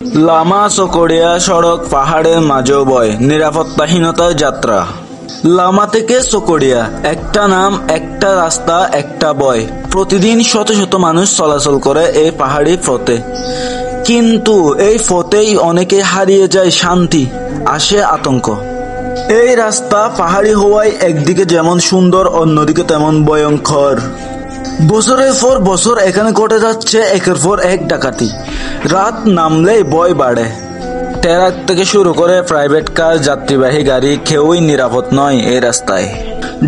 লামা চকরিয়া সড়ক পাহাড়ের মাঝেও বয় নিরাপত্তাহীনতার যাত্রা। লামা থেকে চকরিয়া একটা নাম, একটা রাস্তা, একটা বয়। প্রতিদিন শত শত মানুষ চলাচল করে এই পাহাড়ি পথে, কিন্তু এই পথেই অনেকে হারিয়ে যায় শান্তি, আসে আতঙ্ক। এই রাস্তা পাহাড়ি হওয়ায় একদিকে যেমন সুন্দর, অন্যদিকে তেমন ভয়ঙ্কর। বছরের পর বছর এখানে ঘটে যাচ্ছে একের পর এক ডাকাতি। রাত নামলেই ভয় বাড়ে। ট্রাক থেকে শুরু করে প্রাইভেট কার, যাত্রীবাহী গাড়ি, কেউই নিরাপদ নয় এই রাস্তায়।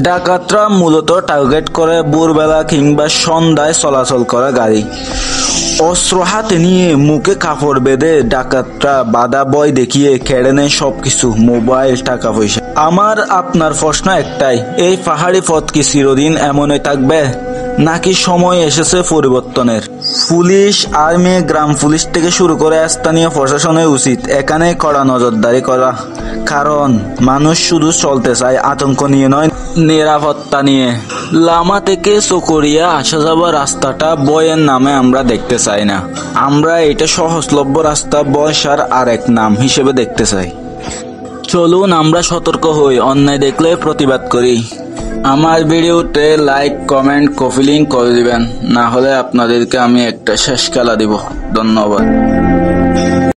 ডাকাতরা মূলত টার্গেট করে ভোরবেলা কিংবা সন্ধ্যায় চলাচল করা গাড়ি। অস্ত্র হাতে নিয়ে, মুখে কাপড় বেঁধে ডাকাতরা বাধা ভয় দেখিয়ে কেড়ে নেয় সবকিছু, মোবাইল, টাকা পয়সা। আমার আপনার প্রশ্ন একটাই, এই পাহাড়ি পথ কি চিরদিন এমনই থাকবে, নাকি সময় এসেছে পরিবর্তনের? পুলিশ, আর্মি, গ্রাম পুলিশ থেকে শুরু করে স্থানীয় প্রশাসনের উচিত এখানে কড়া নজরদারি করা। কারণ মানুষ শুধু চলতে চায় আতঙ্ক নিয়ে নয়, নিরাপত্তা নিয়ে। লামা থেকে চকরিয়া আসা যাওয়া রাস্তাটা বয়ের নামে আমরা দেখতে চাই না। আমরা এটা সহজলভ্য রাস্তা, বর্ষার আরেক নাম হিসেবে দেখতে চাই। চলুন আমরা সতর্ক হই, অন্যায় দেখলে প্রতিবাদ করি। আমার ভিডিওতে লাইক, কমেন্ট, কপি লিঙ্ক করে দিবেন, না হলে আপনাদেরকে আমি একটা শেষ খেলা দিব। ধন্যবাদ।